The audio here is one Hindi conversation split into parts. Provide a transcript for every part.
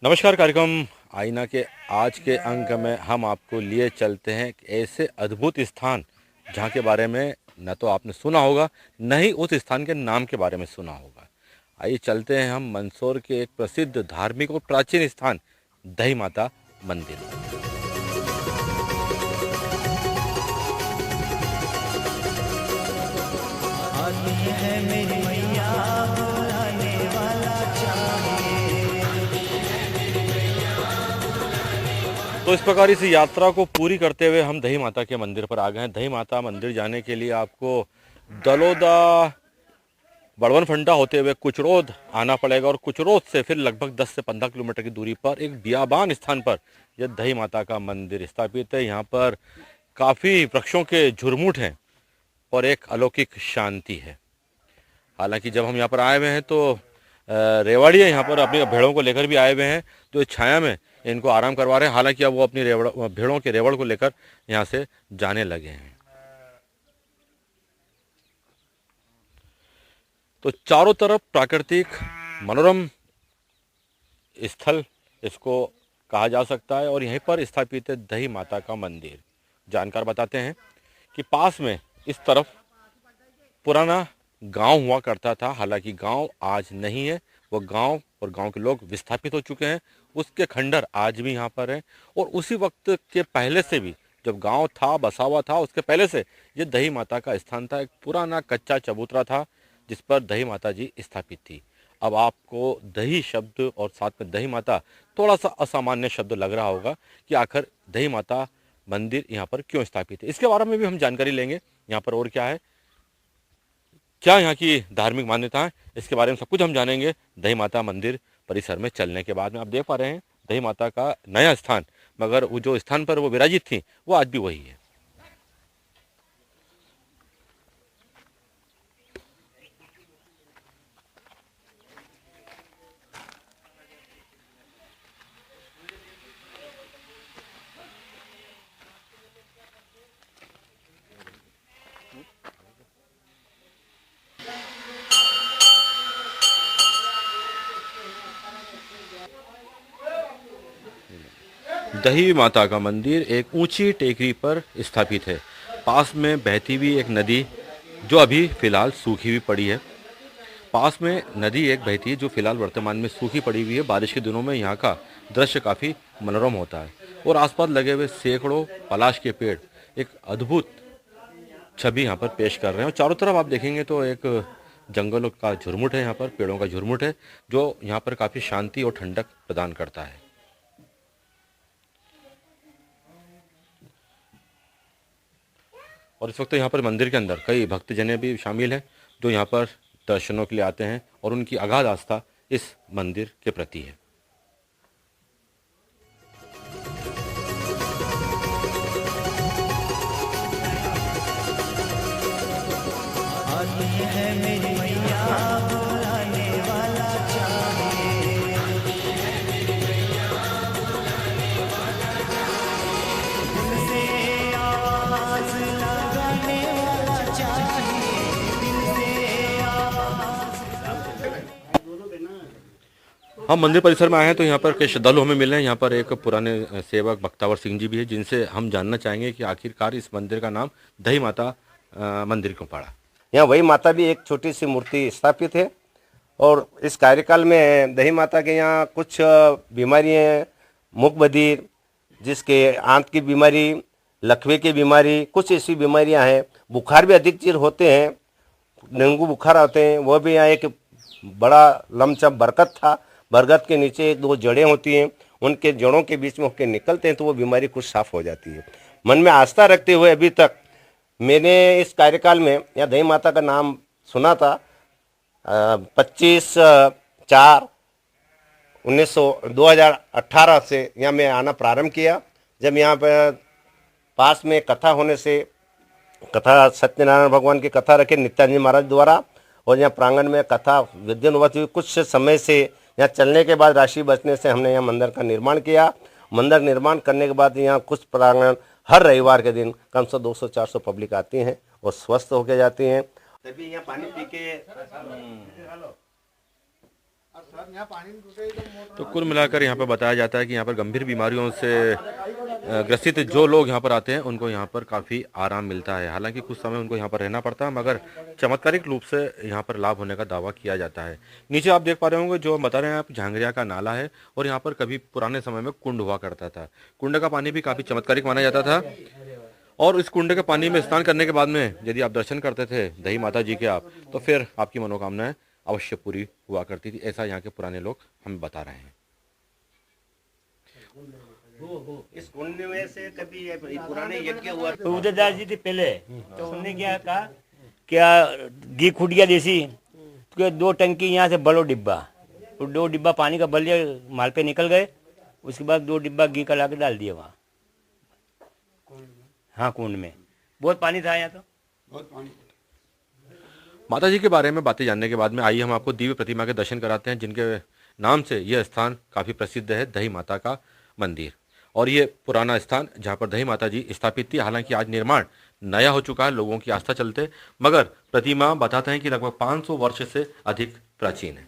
नमस्कार। कार्यक्रम आईना के आज के अंक में हम आपको लिए चलते हैं एक ऐसे अद्भुत स्थान जहाँ के बारे में न तो आपने सुना होगा, न ही उस स्थान के नाम के बारे में सुना होगा। आइए चलते हैं हम मंदसौर के एक प्रसिद्ध धार्मिक और प्राचीन स्थान दही माता मंदिर। तो इस प्रकार इस यात्रा को पूरी करते हुए हम दही माता के मंदिर पर आ गए हैं। दही माता मंदिर जाने के लिए आपको दलोदा बड़वन फंडा होते हुए कुचरोद आना पड़ेगा और कुचरोद से फिर लगभग 10 से 15 किलोमीटर की दूरी पर एक बियाबान स्थान पर यह दही माता का मंदिर स्थापित है। यहाँ पर काफ़ी वृक्षों के झुरमुट हैं और एक अलौकिक शांति है। हालांकि जब हम यहाँ पर आए हुए हैं तो रेवाड़िया यहाँ पर अपनी भेड़ों को लेकर भी आए हुए हैं, तो छाया में इनको आराम करवा रहे हैं। हालांकि अब वो अपनी भेड़ों के रेवड़ को लेकर यहाँ से जाने लगे हैं। तो चारों तरफ प्राकृतिक मनोरम स्थल इसको कहा जा सकता है और यहीं पर स्थापित है दही माता का मंदिर। जानकार बताते हैं कि पास में इस तरफ पुराना गांव हुआ करता था। हालांकि गांव आज नहीं है, वो गांव और गांव के लोग विस्थापित हो चुके हैं। उसके खंडर आज भी यहाँ पर हैं और उसी वक्त के पहले से भी जब गांव था, बसा हुआ था, उसके पहले से ये दही माता का स्थान था। एक पुराना कच्चा चबूतरा था जिस पर दही माता जी स्थापित थी। अब आपको दही शब्द और साथ में दही माता थोड़ा सा असामान्य शब्द लग रहा होगा कि आखिर दही माता मंदिर यहाँ पर क्यों स्थापित है। इसके बारे में भी हम जानकारी लेंगे। यहाँ पर और क्या है, क्या यहाँ की धार्मिक मान्यता है, इसके बारे में सब कुछ हम जानेंगे दही माता मंदिर परिसर में चलने के बाद में। आप देख पा रहे हैं दही माता का नया स्थान, मगर वो जो स्थान पर वो विराजित थी वो आज भी वही है। दही माता का मंदिर एक ऊंची टेकरी पर स्थापित है। पास में बहती हुई एक नदी जो अभी फिलहाल सूखी हुई पड़ी है। पास में नदी एक बहती है जो फिलहाल वर्तमान में सूखी पड़ी हुई है। बारिश के दिनों में यहाँ का दृश्य काफ़ी मनोरम होता है और आसपास लगे हुए सैकड़ों पलाश के पेड़ एक अद्भुत छवि यहाँ पर पेश कर रहे हैं। और चारों तरफ आप देखेंगे तो एक जंगलों का झुरमुट है, यहाँ पर पेड़ों का झुरमुट है जो यहाँ पर काफ़ी शांति और ठंडक प्रदान करता है। और इस वक्त यहाँ पर मंदिर के अंदर कई भक्तजन भी शामिल हैं जो यहाँ पर दर्शनों के लिए आते हैं और उनकी अगाध आस्था इस मंदिर के प्रति है। हम मंदिर परिसर में आए हैं तो यहाँ पर कई श्रद्धालु हमें मिले हैं। यहाँ पर एक पुराने सेवक बख्तावर सिंह जी भी है जिनसे हम जानना चाहेंगे कि आखिरकार इस मंदिर का नाम दही माता मंदिर क्यों पड़ा। यहाँ वही माता भी एक छोटी सी मूर्ति स्थापित है और इस कार्यकाल में दही माता के यहाँ कुछ बीमारियाँ, मुख बधिर, जिसके आंत की बीमारी, लकवे की बीमारी, कुछ ऐसी बीमारियाँ हैं। बुखार भी अधिक चीर होते हैं, डेंगू बुखार आते हैं। वह भी यहाँ एक बड़ा लमसम बरगद था, बरगद के नीचे एक दो जड़ें होती हैं, उनके जड़ों के बीच में होकर निकलते हैं तो वो बीमारी कुछ साफ हो जाती है। मन में आस्था रखते हुए अभी तक मैंने इस कार्यकाल में यहाँ दही माता का नाम सुना था। 25/4/2018 से यहाँ मैं आना प्रारंभ किया। जब यहाँ पर पास में कथा होने से, कथा सत्यनारायण भगवान की कथा रखे नित्यानंद महाराज द्वारा, और यहाँ प्रांगण में कथा विद्यमान हुई। कुछ समय से यहाँ चलने के बाद राशि बचने से हमने यहाँ मंदिर का निर्माण किया। मंदिर निर्माण करने के बाद यहाँ कुछ प्रांगण हर रविवार के दिन कम से 200-400 पब्लिक आती हैं और स्वस्थ होके जाती हैं। तभी यहाँ पानी पी के तो कुल मिलाकर यहाँ पर बताया जाता है कि यहाँ पर गंभीर बीमारियों से ग्रसित जो लोग यहाँ पर आते हैं उनको यहाँ पर काफ़ी आराम मिलता है। हालांकि कुछ समय उनको यहाँ पर रहना पड़ता है, मगर चमत्कारिक रूप से यहाँ पर लाभ होने का दावा किया जाता है। नीचे आप देख पा रहे होंगे, जो बता रहे हैं आप, झांगरिया का नाला है और यहाँ पर कभी पुराने समय में कुंड हुआ करता था। कुंड का पानी भी काफ़ी चमत्कारिक माना जाता था और इस कुंड के पानी में स्नान करने के बाद में यदि आप दर्शन करते थे दही माता जी के आप, तो फिर आपकी मनोकामनाएं अवश्य पूरी हुआ करती थी। ऐसा यहाँ के पुराने लोग हमें बता रहे हैं। इस कुंड में से कभी पुराने यज्ञ हुआ तो उदयदास जी थे पहले, तो उन्होंने क्या कहा, क्या घी खुट गया देसी, तो 2 टंकी यहाँ से बड़ो डिब्बा, तो 2 डिब्बा पानी का बल माल पे निकल गए। उसके बाद 2 डिब्बा घी का ला के डाल दिया वहाँ, हाँ कुंड में बहुत पानी था यहाँ तो। माता जी के बारे में बातें जानने के बाद में आइए हम आपको दिव्य प्रतिमा के दर्शन कराते हैं, जिनके नाम से यह स्थान काफ़ी प्रसिद्ध है, दही माता का मंदिर। और ये पुराना स्थान जहाँ पर दही माता जी स्थापित थी। हालांकि आज निर्माण नया हो चुका है लोगों की आस्था चलते, मगर प्रतिमा बताते हैं कि लगभग 500 वर्ष से अधिक प्राचीन है।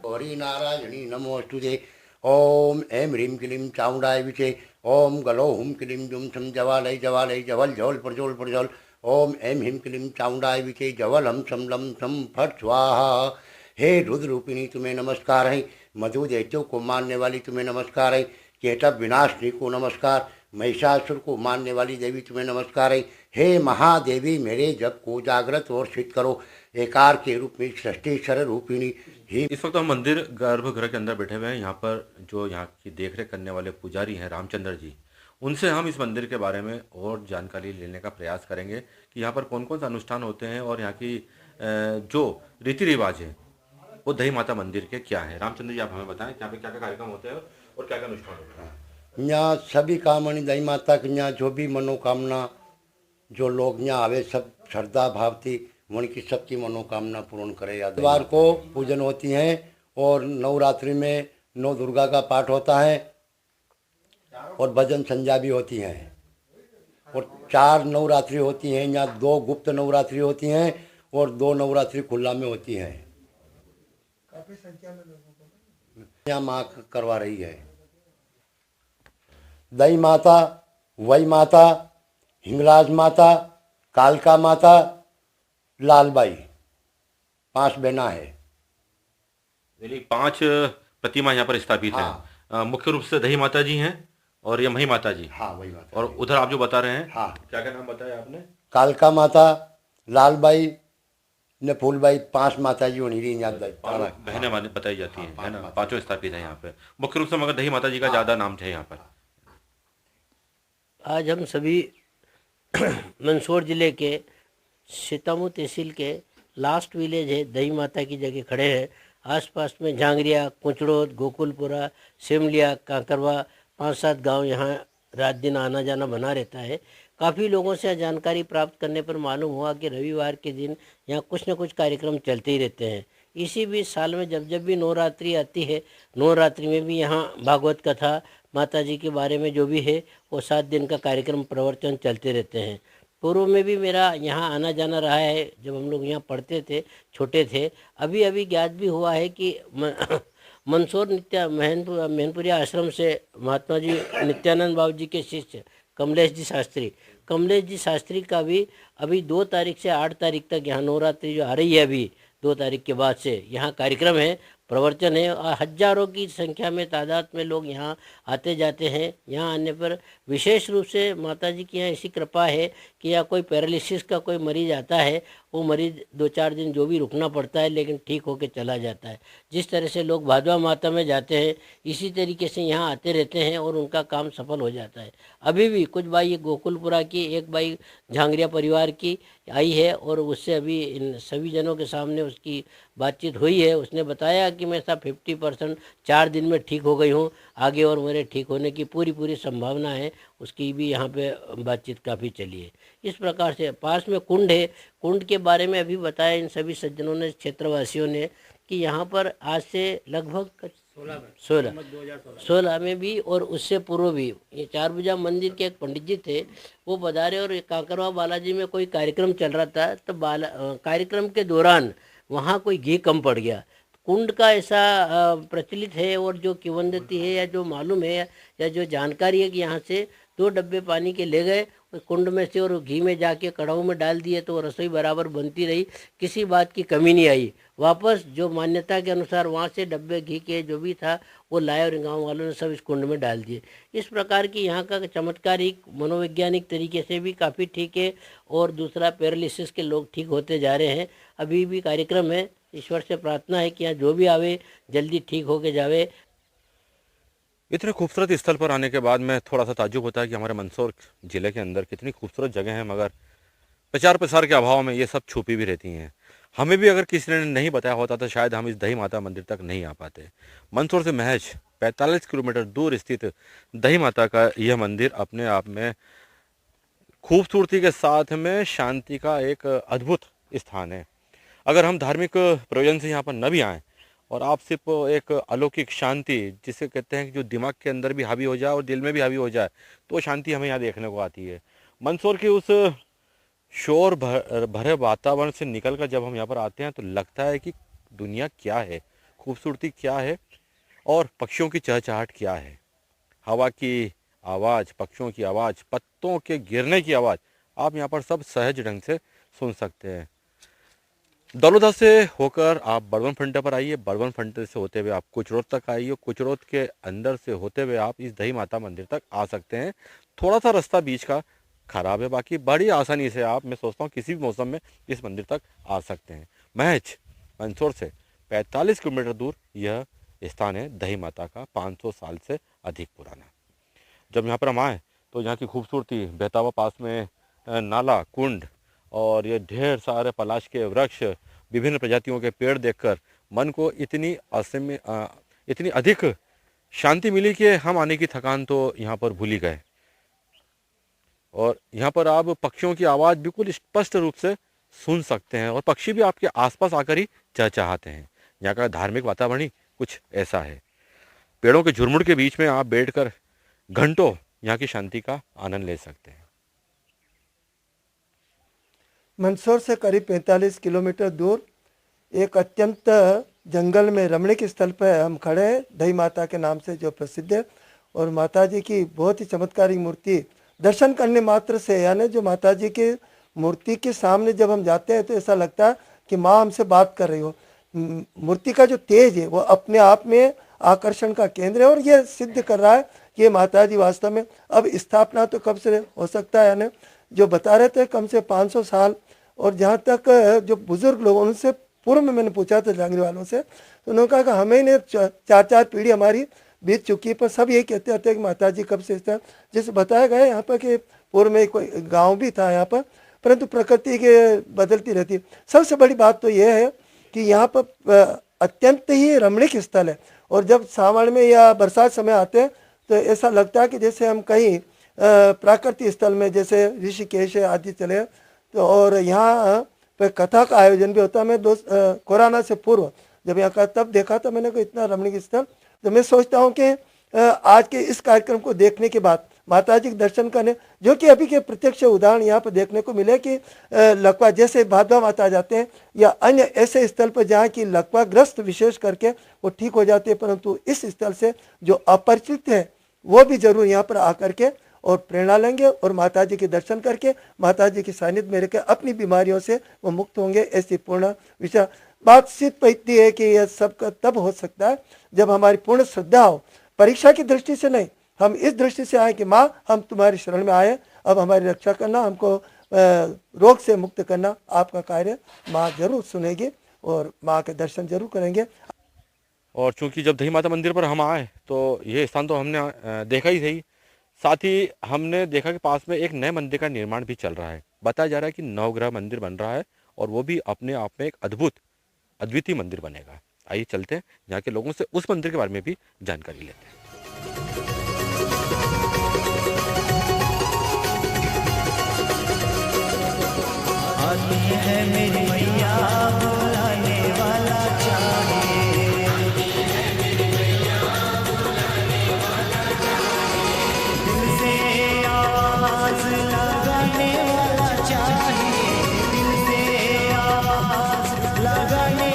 हरि नारायणी नमोस्तुते। ओम ऐं ह्रीं क्लीं चामुंडाय विचे। ओम गलो हुम क्लीं जुम छम जवालय जवालय जवल जवल प्रज्वल प्रज्वल। ओम ऐं ह्रीं क्लीं चामुंडाय विचे जवल हम सम लम सम फट स्वाहा। हे रुद्र रूपिणी तुम्हें नमस्कार है। मधु दैत्यों को मारने वाली तुम्हें नमस्कार है। केटव विनाशनी को नमस्कार। महिषासुर को मारने वाली देवी तुम्हें नमस्कार है। हे महादेवी मेरे जप को जागृत और सिद्ध करो। एकार के रूप में षष्ठीश्वर रूपिणी ही। इस वक्त हम मंदिर गर्भगृह के अंदर बैठे हुए हैं। यहाँ पर जो यहाँ की देखरेख करने वाले पुजारी हैं रामचंद्र जी, उनसे हम इस मंदिर के बारे में और जानकारी लेने का प्रयास करेंगे कि यहाँ पर कौन कौन से अनुष्ठान होते हैं और यहाँ की जो रीति रिवाज है वो दही माता मंदिर के क्या है। रामचंद्र जी, आप हमें बताएं यहाँ पे क्या क्या कार्यक्रम होते हैं और क्या क्या अनुष्ठान होते हैं। यहाँ सभी कामनी दही माता के यहाँ जो भी मनोकामना जो लोग यहाँ आवे, सब श्रद्धा भाव थी उनकी सबकी मनोकामना पूर्ण करे। बुधवार को पूजन होती हैं और नवरात्रि में 9 दुर्गा का पाठ होता है और भजन संध्या भी होती हैं और 4 नवरात्रि होती हैं। यहाँ 2 गुप्त नवरात्रि होती हैं और 2 नवरात्रि खुला में होती हैं। काफी संख्या में लोगों को यहाँ माँ करवा रही है। दही माता, वही माता, हिंगलाज माता, कालका माता, लालबाई, 5 बहना है। यानी 5 प्रतिमा यहाँ पर स्थापित है। मुख्य रूप से दही माता जी हैं और ये मही माता जी। हाँ वही माता। और उधर आप जो बता रहे हैं, हाँ क्या क्या नाम बताया आपने? कालका माता, लालबाई ने फूलबाई, 5 माता जी होनी रही। बहनें माने बताई जाती हैं, है ना। 5 स्थापित है यहाँ पे मुख्य रूप से, मगर दही माता जी का ज्यादा नाम है यहाँ पर। आज हम सभी मंदसौर जिले के सीतामऊ तहसील के लास्ट विलेज है दही माता की जगह खड़े हैं। आसपास में झांगरिया, कुंचड़ोद, गोकुलपुरा, सिमलिया, कांकरवा, 5-7 गांव यहाँ रात दिन आना जाना बना रहता है। काफ़ी लोगों से जानकारी प्राप्त करने पर मालूम हुआ कि रविवार के दिन यहाँ कुछ न कुछ कार्यक्रम चलते ही रहते हैं। इसी बीच साल में जब जब भी नवरात्रि आती है, नवरात्रि में भी यहाँ भागवत कथा, माता जी के बारे में जो भी है वो 7 दिन का कार्यक्रम प्रवचन चलते रहते हैं। पूर्व में भी मेरा यहाँ आना जाना रहा है, जब हम लोग यहाँ पढ़ते थे, छोटे थे। अभी अभी ज्ञात भी हुआ है कि मंदसौर मैनपुरी आश्रम से महात्मा जी नित्यानंद बाबू जी के शिष्य कमलेश जी शास्त्री का भी अभी 2 तारीख से 8 तारीख तक यहाँ नवरात्रि जो आ रही है, अभी 2 तारीख के बाद से यहाँ कार्यक्रम है, प्रवचन है और हजारों की संख्या में तादाद में लोग यहाँ आते जाते हैं। यहाँ आने पर विशेष रूप से माता जी की यहाँ ऐसी कृपा है कि यहाँ कोई पैरालिसिस का कोई मरीज आता है, वो मरीज 2-4 दिन जो भी रुकना पड़ता है लेकिन ठीक होकर चला जाता है। जिस तरह से लोग भादवा माता में जाते हैं, इसी तरीके से यहाँ आते रहते हैं और उनका काम सफल हो जाता है। अभी भी कुछ बाई गोकुलपुरा की, एक बाई झांगरिया परिवार की आई है और उससे अभी इन सभी जनों के सामने उसकी बातचीत हुई है। उसने बताया कि मैं सब 50% 4 दिन में ठीक हो गई हूँ, आगे और मेरे ठीक होने की पूरी संभावना है। उसकी भी यहाँ पे बातचीत काफ़ी चली है। इस प्रकार से पास में कुंड है, कुंड के बारे में अभी बताया इन सभी सज्जनों ने, क्षेत्रवासियों ने, कि यहाँ पर आज से लगभग 16 में भी और उससे पूर्व भी ये 4 भुजा मंदिर के एक पंडित जी थे, वो पधारे और कांकरवा बालाजी में कोई कार्यक्रम चल रहा था। तो कार्यक्रम के दौरान वहाँ कोई घी कम पड़ गया। कुंड का ऐसा प्रचलित है, और जो किंवदंती है या जो मालूम है या जो जानकारी है कि यहाँ से 2 डब्बे पानी के ले गए कुंड में से और घी में जाके कढ़ाऊ में डाल दिए तो रसोई बराबर बनती रही, किसी बात की कमी नहीं आई। वापस जो मान्यता के अनुसार वहाँ से डब्बे घी के जो भी था वो लाए और गांव वालों ने सब इस कुंड में डाल दिए। इस प्रकार की यहाँ का चमत्कारिक मनोवैज्ञानिक तरीके से भी काफ़ी ठीक है। और दूसरा, पैरालिसिस के लोग ठीक होते जा रहे हैं। अभी भी कार्यक्रम है, ईश्वर से प्रार्थना है कि यहाँ जो भी आवे जल्दी ठीक होके जावे। इतने खूबसूरत स्थल पर आने के बाद मैं थोड़ा सा ताज्जुब होता है कि हमारे मंदसौर ज़िले के अंदर कितनी खूबसूरत जगह हैं, मगर प्रचार प्रसार के अभाव में ये सब छुपी भी रहती हैं। हमें भी अगर किसी ने नहीं बताया होता तो शायद हम इस दही माता मंदिर तक नहीं आ पाते। मंदसौर से महज 45 किलोमीटर दूर स्थित दही माता का यह मंदिर अपने आप में खूबसूरती के साथ में शांति का एक अद्भुत स्थान है। अगर हम धार्मिक प्रयोजन से यहाँ पर न भी आएँ और आप सिर्फ एक अलौकिक शांति, जिसे कहते हैं कि जो दिमाग के अंदर भी हावी हो जाए और दिल में भी हावी हो जाए, तो शांति हमें यहाँ देखने को आती है। मंदसौर की उस शोर भरे वातावरण से निकलकर जब हम यहाँ पर आते हैं तो लगता है कि दुनिया क्या है, खूबसूरती क्या है और पक्षियों की चहचहाहट क्या है। हवा की आवाज़, पक्षियों की आवाज़, पत्तों के गिरने की आवाज़ आप यहाँ पर सब सहज ढंग से सुन सकते हैं। दौलौदा से होकर आप बड़वन फंटे पर आइए, बड़वन फंटे से होते हुए आप कुचरोद तक आइए, कुचरोद के अंदर से होते हुए आप इस दही माता मंदिर तक आ सकते हैं। थोड़ा सा रास्ता बीच का खराब है, बाकी बड़ी आसानी से आप, मैं सोचता हूँ किसी भी मौसम में इस मंदिर तक आ सकते हैं। महज मंदसौर से 45 किलोमीटर दूर यह स्थान है दही माता का, 500 साल से अधिक पुराना। जब यहाँ पर हम आए तो यहाँ की खूबसूरती, बहता हुआ पास में नाला, कुंड और ये ढेर सारे पलाश के वृक्ष, विभिन्न प्रजातियों के पेड़ देखकर मन को इतनी अधिक शांति मिली कि हम आने की थकान तो यहाँ पर भूल ही गए। और यहाँ पर आप पक्षियों की आवाज़ बिल्कुल स्पष्ट रूप से सुन सकते हैं और पक्षी भी आपके आसपास आकर ही चहचहाते हैं। यहाँ का धार्मिक वातावरण ही कुछ ऐसा है। पेड़ों के झुरमुट के बीच में आप बैठकर घंटों यहाँ की शांति का आनंद ले सकते हैं। मंदसौर से करीब 45 किलोमीटर दूर एक अत्यंत जंगल में रमणीक स्थल पर हम खड़े हैं, दही माता के नाम से जो प्रसिद्ध है। और माता जी की बहुत ही चमत्कारिक मूर्ति दर्शन करने मात्र से, यानी जो माता जी की मूर्ति के सामने जब हम जाते हैं तो ऐसा लगता है कि माँ हमसे बात कर रही हो। मूर्ति का जो तेज है वो अपने आप में आकर्षण का केंद्र है और ये सिद्ध कर रहा है कि ये माता जी वास्तव में, अब स्थापना तो कब से हो सकता है, यानी जो बता रहे थे कम से 500 साल। और जहाँ तक जो बुजुर्ग लोग, उनसे पूर्व में मैंने पूछा था जांगरी वालों से, तो उन्होंने कहा कि हमें ने 4 पीढ़ी हमारी बीत चुकी है, पर सब ये कहते रहते हैं कि माता जी कब से इस तरह, जैसे बताया गया यहाँ पर कि पूर्व में कोई गांव भी था यहाँ पर, परंतु प्रकृति के बदलती रहती है। सबसे बड़ी बात तो ये है कि यहाँ पर अत्यंत ही रमणीक स्थल है। और जब सावन में या बरसात समय आते हैं तो ऐसा लगता है कि जैसे हम कहीं प्राकृतिक स्थल में, जैसे ऋषिकेश आदि चले। तो और यहाँ पर कथा का आयोजन भी होता है। मैं कोरोना से पूर्व जब यहाँ का तब देखा था मैंने को इतना रमणीक स्थल। तो मैं सोचता हूँ कि आज के इस कार्यक्रम को देखने के बाद माता जी के दर्शन करने, जो कि अभी के प्रत्यक्ष उदाहरण यहाँ पर देखने को मिले कि लकवा जैसे भादवा माता जाते हैं या अन्य ऐसे स्थल पर जहाँ की लकवाग्रस्त विशेष करके वो ठीक हो जाते हैं, परंतु इस स्थल से जो अपरिचित है वो भी जरूर यहाँ पर आकर के और प्रेरणा लेंगे और माता जी के दर्शन करके माता जी के सानिध्य में रहकर अपनी बीमारियों से वो मुक्त होंगे। ऐसी पूर्ण विचार बातचीत पैती है कि यह सबका तब हो सकता है जब हमारी पूर्ण श्रद्धा हो, परीक्षा की दृष्टि से नहीं, हम इस दृष्टि से आए कि माँ हम तुम्हारी शरण में आए, अब हमारी रक्षा करना, हमको रोग से मुक्त करना आपका कार्य माँ जरूर सुनेगी और माँ के दर्शन जरूर करेंगे। और चूंकि जब दही माता मंदिर पर हम आए तो ये स्थान तो हमने देखा ही सही, साथ ही हमने देखा कि पास में एक नए मंदिर का निर्माण भी चल रहा है। बताया जा रहा है कि नवग्रह मंदिर बन रहा है और वो भी अपने आप में एक अद्वितीय मंदिर बनेगा। आइए चलते हैं यहाँ के लोगों से उस मंदिर के बारे में भी जानकारी लेते हैं। है मेरी मैया बुलाने वाला दिल से आवाज लगाने वाला चाहिए, दिल से आवाज लगाने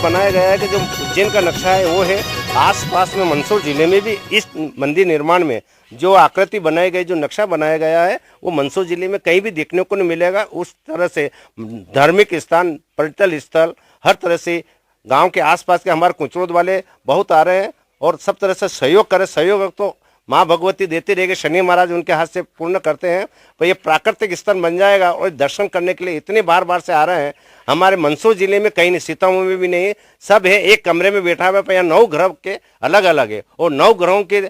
बनाया गया है कि जो उज्जैन का नक्शा है वो है, आसपास में मंदसौर जिले में भी इस मंदिर निर्माण में जो आकृति बनाई गई, जो नक्शा बनाया गया है, वो मंदसौर जिले में कहीं भी देखने को नहीं मिलेगा। उस तरह से धार्मिक स्थान, पर्यटन स्थल, हर तरह से गांव के आसपास के हमारे कुचरोद वाले बहुत आ रहे हैं और सब तरह से सहयोग करें। सहयोग तो माँ भगवती देती रहेगी, शनि महाराज उनके हाथ से पूर्ण करते हैं। तो ये प्राकृतिक स्थल बन जाएगा और दर्शन करने के लिए इतने बार बार से आ रहे हैं। हमारे मंदसौर जिले में कहीं नहीं, सीतामढ़ी में भी नहीं, सब है एक कमरे में बैठा हुआ है। यहाँ 9 ग्रह के अलग अलग है और 9 ग्रहों के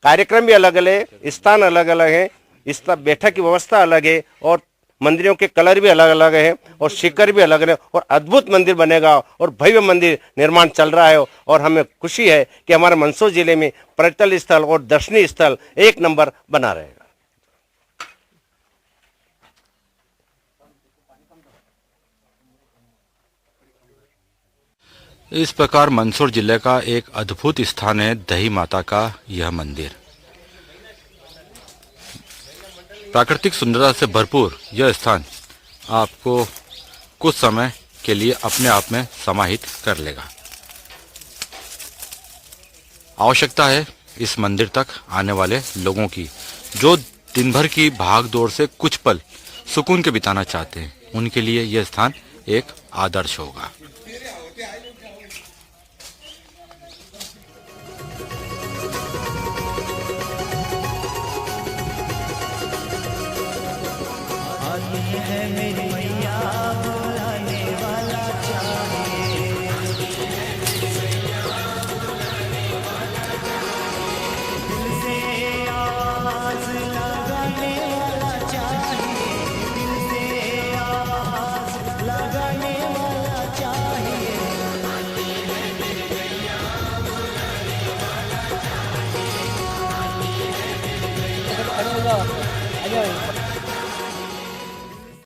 कार्यक्रम भी अलग अलग है, स्थान अलग अलग है, इस बैठक की व्यवस्था अलग है और मंदिरों के कलर भी अलग अलग है और शिखर भी अलग है और अद्भुत मंदिर बनेगा और भव्य मंदिर निर्माण चल रहा है। और हमें खुशी है कि हमारे मंदसौर जिले में पर्यटन स्थल और दर्शनीय स्थल एक नंबर बना रहेगा। इस प्रकार मंदसौर जिले का एक अद्भुत स्थान है दही माता का यह मंदिर। प्राकृतिक सुंदरता से भरपूर यह स्थान आपको कुछ समय के लिए अपने आप में समाहित कर लेगा। आवश्यकता है इस मंदिर तक आने वाले लोगों की, जो दिन भर की भाग दौड़ से कुछ पल सुकून के बिताना चाहते हैं। उनके लिए यह स्थान एक आदर्श होगा। आती है मेरी मैया